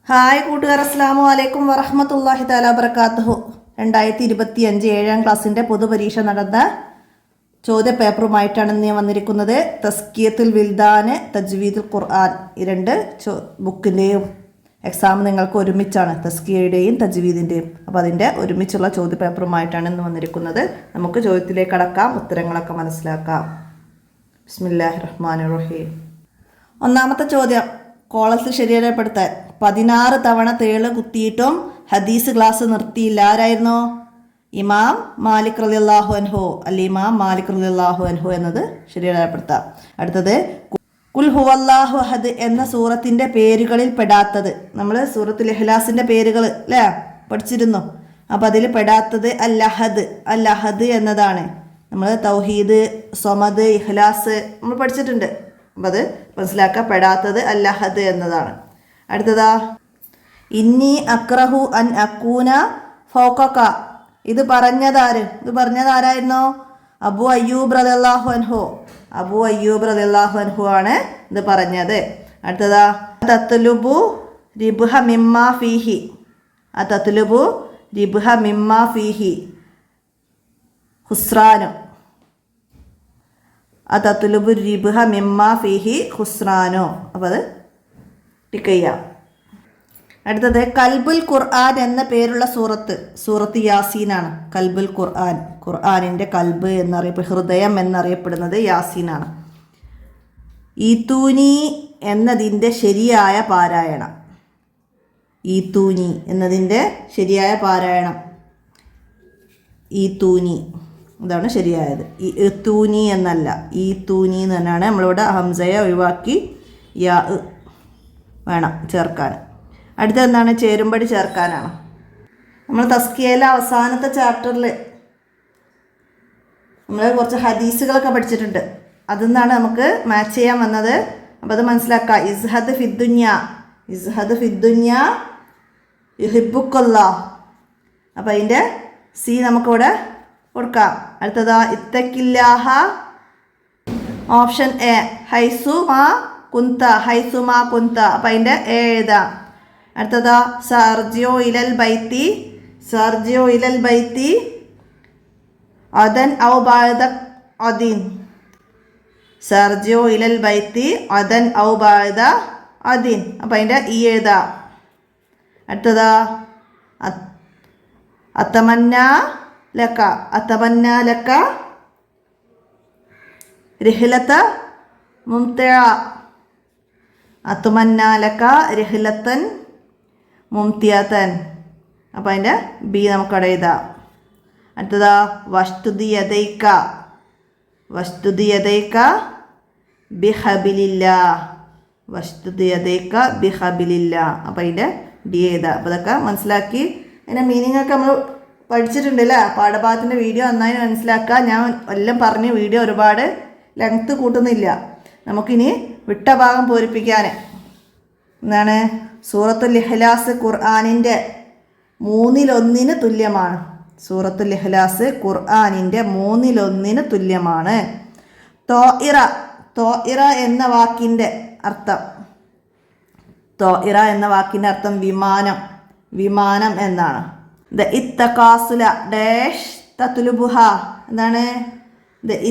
Hi കൂട്ടുകാർ, അസ്സലാമു അലൈക്കും വറഹ്മത്തുള്ളാഹി തആല വബറകാതുഹു. 2025 7ാം ക്ലാസ്സിൻ്റെ പൊതുപരീക്ഷ നടന്ന ചോദ്യപേപ്പറുമായിട്ടാണ് ഇന്ന് ഞാൻ വന്നിരിക്കുന്നത്. തസ്കിയത്തുൽ വിൽദാന്, തജ്വീദുൽ ഖുർആൻ, ഈ രണ്ട് ബുക്കിൻ്റെയും എക്സാം നിങ്ങൾക്ക് ഒരുമിച്ചാണ്, തസ്കിയയുടെയും തജ്വീദിൻ്റെയും. അപ്പോൾ അതിൻ്റെ ഒരുമിച്ചുള്ള ചോദ്യപേപ്പറുമായിട്ടാണ് ഇന്ന് വന്നിരിക്കുന്നത്. നമുക്ക് ചോദ്യത്തിലേക്ക് കടക്കാം, ഉത്തരങ്ങളൊക്കെ മനസ്സിലാക്കാം. ബിസ്മില്ലാഹിർ റഹ്മാനിർ റഹീം. ഒന്നാമത്തെ ചോദ്യം കോളത്തിൽ ശരിയായപ്പെടുത്താൻ. 16 തവണ തേള് കുത്തിയിട്ടും ഹദീസ് ക്ലാസ് നിർത്തിയില്ല. ആരായിരുന്നു? ഇമാം മാലിക് റളിയല്ലാഹു അൻഹു. ഇമാം മാലിക് റളിയല്ലാഹു അൻഹു എന്നത് ശരിയായപ്പെടുത്താം. അടുത്തത് ഖുൽ ഹുവല്ലാഹു അഹദ് എന്ന സൂറത്തിൻ്റെ പേരുകളിൽ പെടാത്തത്. നമ്മൾ സൂറത്തുൽ ഇഖ്ലാസിൻ്റെ പേരുകൾ അല്ലേ പഠിച്ചിരുന്നു. അപ്പോൾ അതിൽ പെടാത്തത് അൽ അഹദ് എന്നതാണ്. നമ്മൾ തൗഹീദ്, സ്വമദ്, ഇഖ്ലാസ് നമ്മൾ പഠിച്ചിട്ടുണ്ട്. അപ്പം അത് മനസ്സിലാക്കപ്പെടാത്തത് അൽ അഹദ് എന്നതാണ്. അടുത്തതാ ഇന്നി അക്റഹു അൻ അക്കൂന ഫൗഖക. ഇത് പറഞ്ഞതാരായിരുന്നു? അബു അയ്യൂബ് റളിയല്ലാഹു അൻഹു ആണ് ഇത് പറഞ്ഞത്. അടുത്തതാ തത്ലുബു റിബ്ഹ മിമ്മാ ഫീഹി ഹുസ്രാനു. തത്ലുബു റിബ്ഹ മിമ്മാ ഫീഹി ഹുസ്രാനു. അപ്പോൾ അത് ടിക്ക് ചെയ്യാം. അടുത്തത് കൽബുൽ ഖുർആൻ എന്ന പേരുള്ള സൂറത്ത് യാസീനാണ്. കൽബുൽ ഖുർആനിൻ്റെ കൽബ് ഹൃദയം എന്നറിയപ്പെടുന്നത് യാസീനാണ്. ഈത്തൂനി എന്നതിൻ്റെ ശരിയായ പാരായണം. ഈത്തൂനി ഇതാണ് ശരിയായത്. ഈത്തൂനി എന്നല്ല, ഈത്തൂനി എന്ന് തന്നെയാണ്. നമ്മളിവിടെ ഹംസയെ ഒഴിവാക്കി യാ വേണം ചേർക്കാൻ. അടുത്ത എന്താണ്? ചേരുമ്പടി ചേർക്കാനാണ്. നമ്മൾ തസ്കിയയിലെ അവസാനത്തെ ചാപ്റ്ററിൽ നമ്മൾ കുറച്ച് ഹദീസുകളൊക്കെ പഠിച്ചിട്ടുണ്ട്. അതിൽ നിന്നാണ് നമുക്ക് മാച്ച് ചെയ്യാൻ വന്നത്. അപ്പോൾ അത് മനസ്സിലാക്കുക. ഇസ്ഹദ് ഫിദ്ദുന്യ യുഹിബ്ബുക്കല്ലാഹ്. അപ്പോൾ അതിൻ്റെ സി നമുക്കിവിടെ കൊടുക്കാം. അടുത്തതാ ഇത്തക്കില്ലാഹ, ഓപ്ഷൻ എ ഹൈസുമാ കുന്ത. അപ്പം അതിൻ്റെ എ എഴുതാം. അടുത്തതാ സർജിയോ ഇലൽ ബൈത്തി അദൻ ഔ ബഅദ അദിൻ. അപ്പം അതിൻ്റെ ഇ എഴുതാം. അടുത്തതാ അത്തമന്ന ലക റിഹ്ലത മുംതിഅ. റിഹ്ലത്തൻ മുംതിഅതൻ. അപ്പം അതിൻ്റെ ബി നമുക്കവിടെ എഴുതാം. അടുത്തതാ വഷ്തുദി യദൈക ബിഹബിലില്ലാ. അപ്പം അതിൻ്റെ ഡി എഴുതാം. അപ്പോൾ ഇതൊക്കെ മനസ്സിലാക്കി അതിൻ്റെ മീനിങ് ഒക്കെ നമ്മൾ പഠിച്ചിട്ടുണ്ടല്ലേ. പാഠഭാഗത്തിൻ്റെ വീഡിയോ നന്നായി മനസ്സിലാക്കുക. ഞാൻ എല്ലാം പറഞ്ഞ് വീഡിയോ ഒരുപാട് ലെങ്ത്ത് കൂട്ടുന്നില്ല. നമുക്കിനി വിട്ട ഭാഗം പൂരിപ്പിക്കാൻ എന്താണ്? സൂറത്തുൽ ഇഖ്ലാസ് ഖുർആനിൻ്റെ 1/3 തുല്യമാണ്. സൂറത്തുൽ ഇഖ്ലാസ് ഖുർആനിൻ്റെ 1/3 തുല്യമാണ്. തോഇറ എന്ന വാക്കിൻ്റെ അർത്ഥം വിമാനം എന്നാണ്. ഇത്തകാസുല ഡാഷ് തത്ലുബുഹ. എന്താണ്?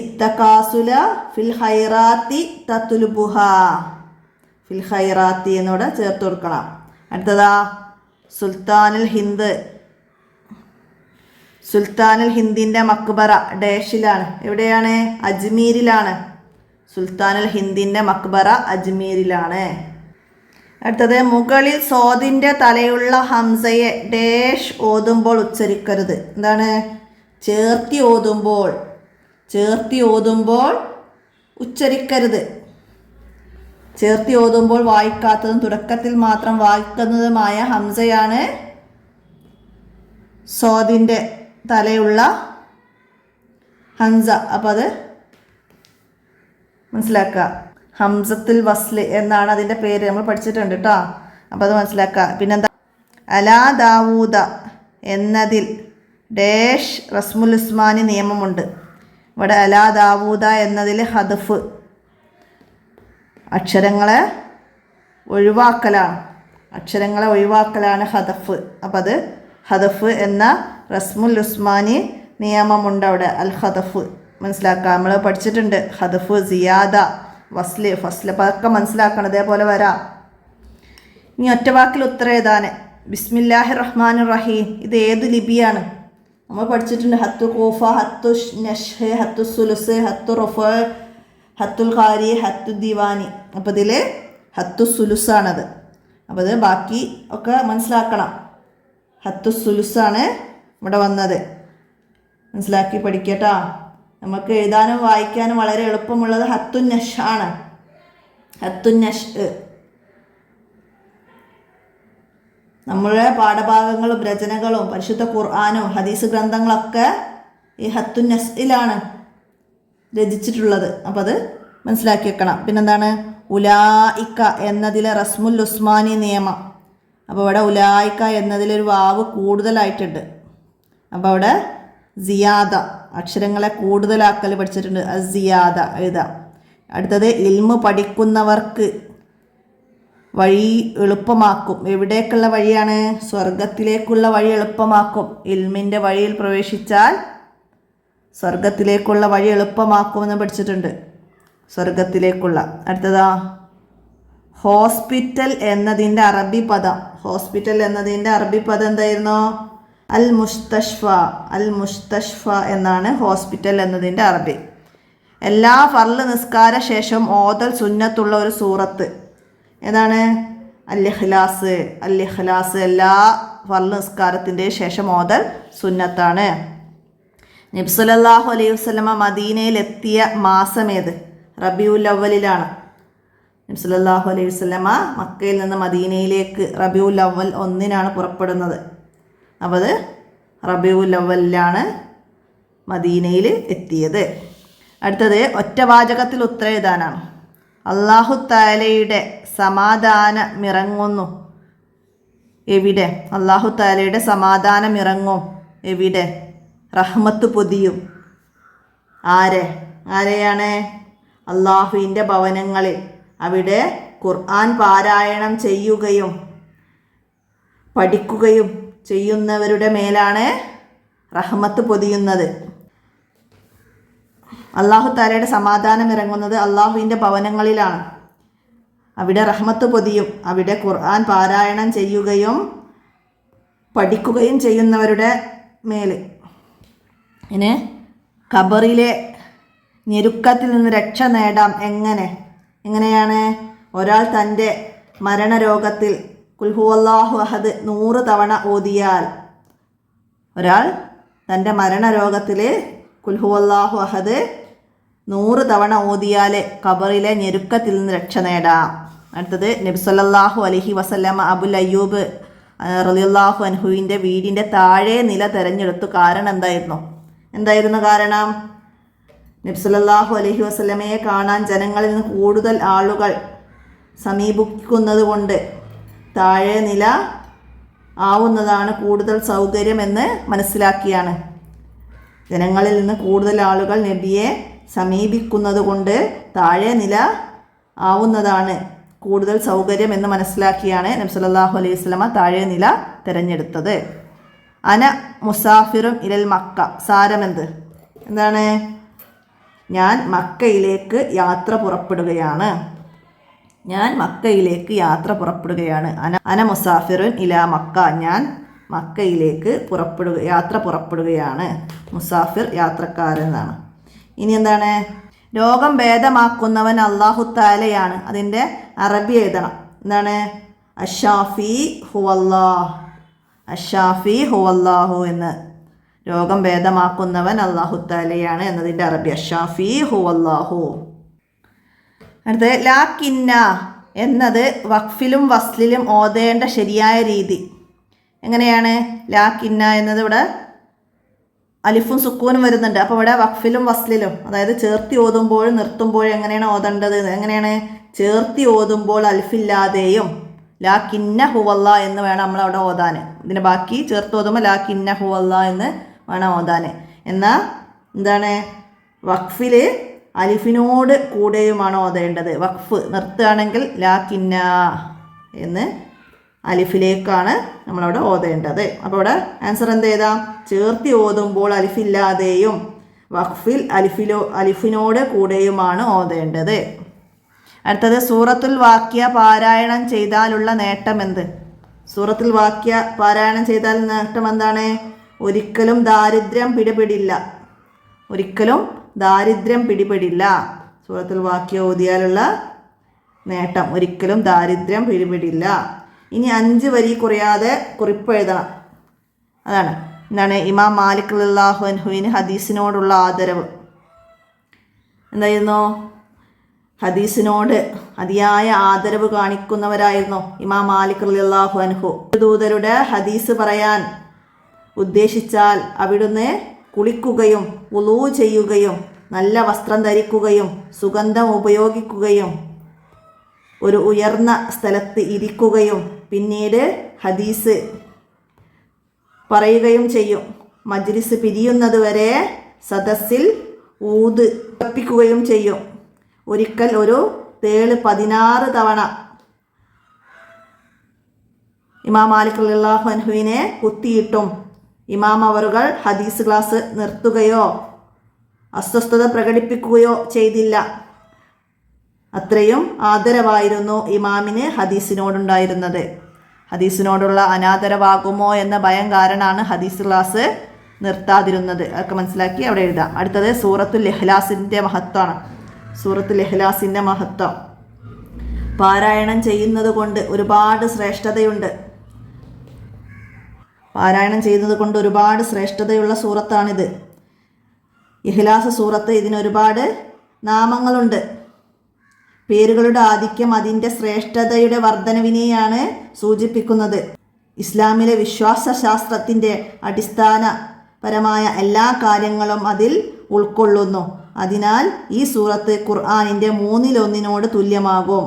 ഇത്തകാസുല ഫിൽ ഖൈറാത്തി തത്ലുബുഹ. ഫിൽ ഖൈറാത്തി എന്നോട് ചേർത്ത് കൊടുക്കണം. അടുത്തതാ സുൽത്താനുൽ ഹിന്ദിൻ്റെ മക്ബറ ഡാഷിലാണ്. എവിടെയാണ്? അജ്മീരിലാണ്. സുൽത്താനുൽ ഹിന്ദിൻ്റെ മക്ബറ അജ്മീരിലാണ്. അടുത്തത് മുകളിൽ സോദിൻ്റെ തലയുള്ള ഹംസയെ ഡാഷ് ഓതുമ്പോൾ ഉച്ചരിക്കരുത്. എന്താണ്? ചേർത്തി ഓതുമ്പോൾ ഉച്ചരിക്കരുത്. ചേർത്തി ഓതുമ്പോൾ വായിക്കാത്തതും തുടക്കത്തിൽ മാത്രം വായിക്കുന്നതുമായ ഹംസയാണ് സോദിൻ്റെ തലയുള്ള ഹംസ. അപ്പോൾ അത് മനസ്സിലാക്കുക. ഹംസത്തുൽ വസ്ല് എന്നാണ് അതിൻ്റെ പേര്. നമ്മൾ പഠിച്ചിട്ടുണ്ട് കേട്ടോ. അപ്പോൾ അത് മനസ്സിലാക്കുക. പിന്നെന്താ? അലാ ദാവൂദ എന്നതിൽ ഡാഷ് റസ്മുൽ ഉസ്മാനി നിയമമുണ്ട്. ഇവിടെ അലാ ദാവൂദ എന്നതിൽ ഹദഫ് അക്ഷരങ്ങളെ ഒഴിവാക്കലാണ്. അക്ഷരങ്ങളെ ഒഴിവാക്കലാണ് ഹദഫ്. അപ്പം അത് ഹദഫ് എന്ന റസ്മുൽ ഉസ്മാനി നിയമമുണ്ട് അവിടെ. അൽ ഹദഫ് മനസ്സിലാക്കാം. നമ്മൾ പഠിച്ചിട്ടുണ്ട് ഹദഫ്, സിയാദ, വസ്ല്, ഫസ്ല്. അപ്പം അതൊക്കെ മനസ്സിലാക്കണം. അതേപോലെ വരാം. ഇനി ഒറ്റവാക്കിൽ ഉത്തരം എഴുതാൻ ബിസ്മില്ലാഹിർ റഹ്മാനിർ റഹീം. ഇത് ഏത് ലിപിയാണ്? നമ്മൾ പഠിച്ചിട്ടുണ്ട് ഹത്തു കൂഫ, ഹത്തു നഷ്ഹ്, ഹത്തു സുലുസ്, ഹത്തു റുഫ്, ഹത്തുൽ ഖാരി, ഹത്തു ദിവാനി. അപ്പോൾ ഇതിൽ ഹത്തു സുലുസാണത്. അപ്പോൾ ഇത് ബാക്കി ഒക്കെ മനസ്സിലാക്കണം. ഹത്തു സുലുസാണ് ഇവിടെ വന്നത്. മനസ്സിലാക്കി പഠിക്കട്ടോ. നമുക്ക് എഴുതാനും വായിക്കാനും വളരെ എളുപ്പമുള്ളത് ഹത്തു നഷ് ആണ്. ഹത്തു നഷ് നമ്മുടെ പാഠഭാഗങ്ങളും രചനകളും പരിശുദ്ധ ഖുർആനും ഹദീസ് ഗ്രന്ഥങ്ങളൊക്കെ ഈ ഹത്തു നസ്ഇലാണ് രചിച്ചിട്ടുള്ളത്. അപ്പം അത് മനസ്സിലാക്കി വെക്കണം. പിന്നെന്താണ് ഉലായിക്ക എന്നതിലെ റസ്മുൽ ഉസ്മാനി നിയമം. അപ്പോൾ ഇവിടെ ഉലായിക്ക എന്നതിലൊരു വാവ് കൂടുതലായിട്ടുണ്ട്. അപ്പോൾ അവിടെ സിയാദ, അക്ഷരങ്ങളെ കൂടുതലാക്കൽ പഠിച്ചിട്ടുണ്ട്. സിയാദ എഴുതാം. അടുത്തത് ഇൽമ് പഠിക്കുന്നവർക്ക് വഴി എളുപ്പമാക്കും. എവിടേക്കുള്ള വഴിയാണ്? സ്വർഗത്തിലേക്കുള്ള വഴി എളുപ്പമാക്കും. ഇൽമിൻ്റെ വഴിയിൽ പ്രവേശിച്ചാൽ സ്വർഗത്തിലേക്കുള്ള വഴി എളുപ്പമാക്കുമെന്ന് പഠിച്ചിട്ടുണ്ട്. സ്വർഗത്തിലേക്കുള്ള. അടുത്തതാ ഹോസ്പിറ്റൽ എന്നതിൻ്റെ അറബി പദം. ഹോസ്പിറ്റൽ എന്നതിൻ്റെ അറബി പദം എന്തായിരുന്നു? അൽ മുസ്തഷ്ഫ. അൽ മുസ്തഷ്ഫ എന്നാണ് ഹോസ്പിറ്റൽ എന്നതിൻ്റെ അറബി. എല്ലാ ഫർള് നിസ്കാര ശേഷം ഓതൽ സുന്നത്തുള്ള ഒരു സൂറത്ത് ഏതാണ്? അൽ ഇഖ്ലാസ്. അൽ ഇഖ്ലാസ് എല്ലാ ഫർള് നിസ്കാരത്തിൻ്റെ ശേഷം ഓതൽ സുന്നത്താണ്. നബി സല്ലല്ലാഹു അലൈഹി വസല്ലമ മദീനയിലെത്തിയ മാസം ഏത്? റബീഉൽ അവ്വലിലാണ്. നബി സല്ലല്ലാഹു അലൈഹി വസല്ലമ മക്കയിൽ നിന്ന് മദീനയിലേക്ക് റബീഉൽ അവ്വൽ 1 പുറപ്പെടുന്നത്. അപ്പോൾ അത് റബീഉൽ അവ്വലിലാണ് മദീനയിൽ എത്തിയത്. അടുത്തത് ഒറ്റവാചകത്തിൽ ഉത്തരം എഴുതാനാണ്. അല്ലാഹു തആലയുടെ സമാധാനമിറങ്ങുന്നു എവിടെ? അല്ലാഹു തആലയുടെ സമാധാനമിറങ്ങും എവിടെ? റഹ്മത്ത് പൊതിയും. ആരെയാണ്? അള്ളാഹുവിൻ്റെ ഭവനങ്ങളിൽ. അവിടെ ഖുർആൻ പാരായണം ചെയ്യുകയും പഠിക്കുകയും ചെയ്യുന്നവരുടെ മേലാണ് റഹ്മത്ത് പൊതിയുന്നത്. അള്ളാഹു തആലയുടെ സമാധാനം ഇറങ്ങുന്നത് അള്ളാഹുവിൻ്റെ ഭവനങ്ങളിലാണ്. അവിടെ റഹ്മത്ത് പൊതിയും. അവിടെ ഖുർആൻ പാരായണം ചെയ്യുകയും പഠിക്കുകയും ചെയ്യുന്നവരുടെ മേൽ. ഇനി ഖബറിലെ ഞെരുക്കത്തിൽ നിന്ന് രക്ഷ നേടാം. എങ്ങനെയാണ്? ഒരാൾ തൻ്റെ മരണരോഗത്തിൽ ഖുൽ ഹുവല്ലാഹു അഹദ് 100 തവണ ഓതിയാൽ, ഒരാൾ തൻ്റെ മരണരോഗത്തിൽ ഖുൽ ഹുവല്ലാഹു അഹദ് 100 തവണ ഓതിയാൽ ഖബറിലെ ഞെരുക്കത്തിൽ നിന്ന് രക്ഷ നേടാം. അടുത്തത് നബി സല്ലല്ലാഹു അലൈഹി വസല്ലമ അബുൽ അയ്യൂബ് റളിയല്ലാഹു അൻഹുവിൻ്റെ വീടിൻ്റെ താഴെ നില തിരഞ്ഞെടുത്തു. കാരണം എന്തായിരുന്നു കാരണം? നബി സല്ലല്ലാഹു അലൈഹി വസല്ലമയെ കാണാൻ ജനങ്ങളിൽ നിന്ന് കൂടുതൽ ആളുകൾ സമീപിക്കുന്നത് കൊണ്ട് താഴെ നില ആവുന്നതാണ് കൂടുതൽ സൗകര്യമെന്ന് മനസ്സിലാക്കിയാണ്. ജനങ്ങളിൽ നിന്ന് കൂടുതൽ ആളുകൾ നബിയെ സമീപിക്കുന്നത് കൊണ്ട് താഴെ നില ആവുന്നതാണ് കൂടുതൽ സൗകര്യം എന്ന് മനസ്സിലാക്കിയാണ് നബി സല്ലല്ലാഹു അലൈഹി വസല്ലമ താഴെ നില തിരഞ്ഞെടുത്തത്. അന മുസാഫിറും ഇലൽ മക്ക. എന്താണ്? ഞാൻ മക്കയിലേക്ക് യാത്ര പുറപ്പെടുകയാണ്. അന മുസാഫിറുൻ ഇലാ മക്ക. ഞാൻ മക്കയിലേക്ക് യാത്ര പുറപ്പെടുകയാണ്. മുസാഫിർ യാത്രക്കാരനാണ്. ഇനി എന്താണ്? രോഗം ഭേദമാക്കുന്നവൻ അല്ലാഹു തആലയാണ്. അതിൻ്റെ അറബി എഴുതണം. എന്താണ്? അഷ്ഷാഫി ഹുവല്ലാഹ്. അഷ്ഷാഫി ഹുവല്ലാഹു എന്ന്. രോഗം ഭേദമാക്കുന്നവൻ അല്ലാഹു തആലയാണ് എന്നതിൻ്റെ അറബി അഷ്ഷാഫി ഹുവല്ലാഹു. അടുത്തത് ലാക്കിന്ന എന്നത് വഖഫിലും വസ്ലിലും ഓതേണ്ട ശരിയായ രീതി എങ്ങനെയാണ്? ലാക്കിന്ന എന്നത് ഇവിടെ അലിഫും സുക്കൂനും വരുന്നുണ്ട്. അപ്പോൾ ഇവിടെ വഖഫിലും വസ്ലിലും, അതായത് ചേർത്തി ഓതുമ്പോഴും നിർത്തുമ്പോഴും എങ്ങനെയാണ് ഓതേണ്ടത്? എങ്ങനെയാണ്? ചേർത്തി ഓതുമ്പോൾ അലിഫില്ലാതെയും ലാക്കിന്ന ഹുവല്ല എന്ന് വേണം നമ്മളവിടെ ഓതാൻ. ഇതിന് ബാക്കി ചേർത്ത് ഓതുമ്പോൾ ലാക്കിന്ന ഹുവല്ല എന്ന് വേണം ഓതാൻ. എന്നാൽ എന്താണ്? വഖഫിൽ അലിഫിനോട് കൂടെയുമാണ് ഓതേണ്ടത്. വഖഫ് നിർത്തുകയാണെങ്കിൽ ലാക്കിന്ന എന്ന് അലിഫിലേക്കാണ് നമ്മളവിടെ ഓതേണ്ടത്. അപ്പോൾ ഇവിടെ ആൻസർ എന്ത് എഴുതാം? ചേർത്തി ഓതുമ്പോൾ അലിഫില്ലാതെയും വഖഫിൽ അലിഫിനോട് കൂടെയുമാണ് ഓതേണ്ടത്. അടുത്തത് സൂറത്തുൽ വാക്കിയ പാരായണം ചെയ്താലുള്ള നേട്ടം എന്ത്? സൂറത്തുൽ വാക്കിയ പാരായണം ചെയ്താൽ നേട്ടം എന്താണ്? ഒരിക്കലും ദാരിദ്ര്യം പിടിപെടില്ല. ഒരിക്കലും ദാരിദ്ര്യം പിടിപെടില്ല. സൂറത്തുൽ വാക്കിയ ഓതിയാലുള്ള നേട്ടം ഒരിക്കലും ദാരിദ്ര്യം പിടിപെടില്ല. ഇനി 5 വരി കുറയാതെ കുറിപ്പ് എഴുതണം. അതാണ് എന്താണ് ഇമാം മാലിക് റളിയല്ലാഹു അൻഹുവിന് ഹദീസിനോടുള്ള ആദരവ്. എന്തായിരുന്നു? ഹദീസിനോട് അതിയായ ആദരവ് കാണിക്കുന്നവരായിരുന്നു ഇമാം മാലിക് റളിയല്ലാഹു അൻഹു. ദൂതരുടെ ഹദീസ് പറയാൻ ഉദ്ദേശിച്ചാൽ അവിടുന്ന് കുളിക്കുകയും വുളൂ ചെയ്യുകയും നല്ല വസ്ത്രം ധരിക്കുകയും സുഗന്ധം ഉപയോഗിക്കുകയും ഒരു ഉയർന്ന സ്ഥലത്ത് ഇരിക്കുകയും പിന്നീട് ഹദീസ് പറയുകയും ചെയ്യും. മജ്ലിസ് പിരിയുന്നതുവരെ സദസ്സിൽ ഊത് കപ്പിക്കുകയും ചെയ്യും. ഒരിക്കൽ ഒരു തേള് 16 തവണ ഇമാം മാലിക് റളിയല്ലാഹു അൻഹുവിനെ കുത്തിയിട്ടും ഇമാം അവറുകൾ ഹദീസ് ക്ലാസ് നിർത്തുകയോ അസ്വസ്ഥത പ്രകടിപ്പിക്കുകയോ ചെയ്തില്ല. അത്രയും ആദരവായിരുന്നു ഇമാമിന് ഹദീസിനോടുണ്ടായിരുന്നത്. ഹദീസിനോടുള്ള അനാദരവാകുമോ എന്ന ഭയം കാരണമാണ് ഹദീസ് ക്ലാസ് നിർത്താതിരുന്നത്. അതൊക്കെ മനസ്സിലാക്കി അവിടെ എഴുതാം. അടുത്തത് സൂറത്തുൽ ഇഖ്ലാസിൻ്റെ മഹത്വമാണ്. സൂറത്തുൽ ഇഖ്ലാസിൻ്റെ മഹത്വം പാരായണം ചെയ്യുന്നത് കൊണ്ട് ഒരുപാട് ശ്രേഷ്ഠതയുണ്ട്. പാരായണം ചെയ്യുന്നത് കൊണ്ട് ഒരുപാട് ശ്രേഷ്ഠതയുള്ള സൂറത്താണിത്. ഇഖ്ലാസ് സൂറത്ത്. ഇതിനൊരുപാട് നാമങ്ങളുണ്ട്. പേരുകളുടെ ആധിക്യം അതിൻ്റെ ശ്രേഷ്ഠതയുടെ വർധനവിനെയാണ് സൂചിപ്പിക്കുന്നത്. ഇസ്ലാമിലെ വിശ്വാസശാസ്ത്രത്തിൻ്റെ അടിസ്ഥാനപരമായ എല്ലാ കാര്യങ്ങളും അതിൽ ഉൾക്കൊള്ളുന്നു. അതിനാൽ ഈ സൂറത്ത് ഖുർആനിൻ്റെ 1/3 തുല്യമാകും.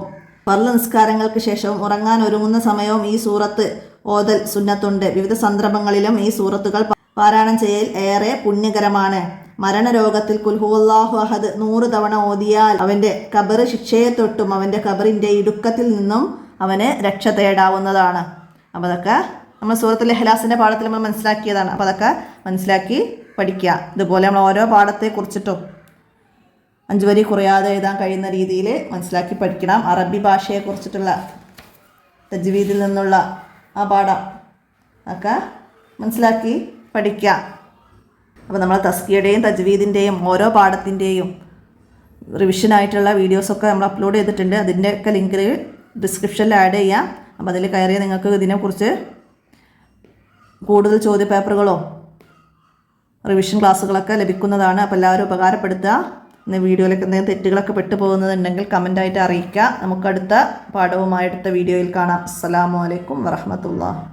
ഫർള് നിസ്കാരങ്ങൾക്ക് ശേഷവും ഉറങ്ങാൻ ഒരുങ്ങുന്ന സമയവും ഈ സൂറത്ത് ഓതൽ സുന്നത്തുണ്ട്. വിവിധ സന്ദർഭങ്ങളിലും ഈ സൂറത്തുകൾ പാരായണം ചെയ്യൽ ഏറെ പുണ്യകരമാണ്. മരണരോഗത്തിൽ ഖുൽ ഹുവല്ലാഹു അഹദ് 100 തവണ ഓതിയാൽ അവൻ്റെ ഖബർ ശിക്ഷയെ തൊട്ടും അവൻ്റെ ഖബറിൻ്റെ ഇടുക്കത്തിൽ നിന്നും അവന് രക്ഷ തേടാവുന്നതാണ്. അപ്പോൾ അതൊക്കെ നമ്മൾ സൂറത്തുൽ ഇഖ്ലാസിൻ്റെ പാഠത്തിൽ നമ്മൾ മനസ്സിലാക്കിയതാണ്. അപ്പോൾ അതൊക്കെ മനസ്സിലാക്കി പഠിക്കുക. ഇതുപോലെ നമ്മൾ ഓരോ പാഠത്തെക്കുറിച്ചിട്ടും 5 വരി കുറയാതെ എഴുതാൻ കഴിയുന്ന രീതിയിൽ മനസ്സിലാക്കി പഠിക്കണം. അറബി ഭാഷയെക്കുറിച്ചിട്ടുള്ള തജ്വീദിൽ നിന്നുള്ള ആ പാഠം ഒക്കെ മനസ്സിലാക്കി പഠിക്കുക. അപ്പോൾ നമ്മൾ തസ്കിയുടെയും തജ്വീദിൻ്റെയും ഓരോ പാഠത്തിൻ്റെയും റിവിഷനായിട്ടുള്ള വീഡിയോസൊക്കെ നമ്മൾ അപ്ലോഡ് ചെയ്തിട്ടുണ്ട്. അതിൻ്റെയൊക്കെ ലിങ്ക് ഡിസ്ക്രിപ്ഷനിൽ ആഡ് ചെയ്യാം. അപ്പോൾ അതിൽ കയറിയാൽ നിങ്ങൾക്ക് ഇതിനെക്കുറിച്ച് കൂടുതൽ ചോദ്യപേപ്പറുകളോ റിവിഷൻ ക്ലാസ്സുകളൊക്കെ ലഭിക്കുന്നതാണ്. അപ്പോൾ എല്ലാവരും ഉപകാരപ്പെടുത്തുക. ഇന്ന് വീഡിയോയിലൊക്കെ എന്തെങ്കിലും തെറ്റുകളൊക്കെ പെട്ടുപോകുന്നതുണ്ടെങ്കിൽ കമൻ്റായിട്ട് അറിയിക്കുക. നമുക്കടുത്ത പാഠവുമായി അടുത്ത വീഡിയോയിൽ കാണാം. അസ്സലാമു അലൈക്കും വറഹ്മത്തുള്ളാഹി.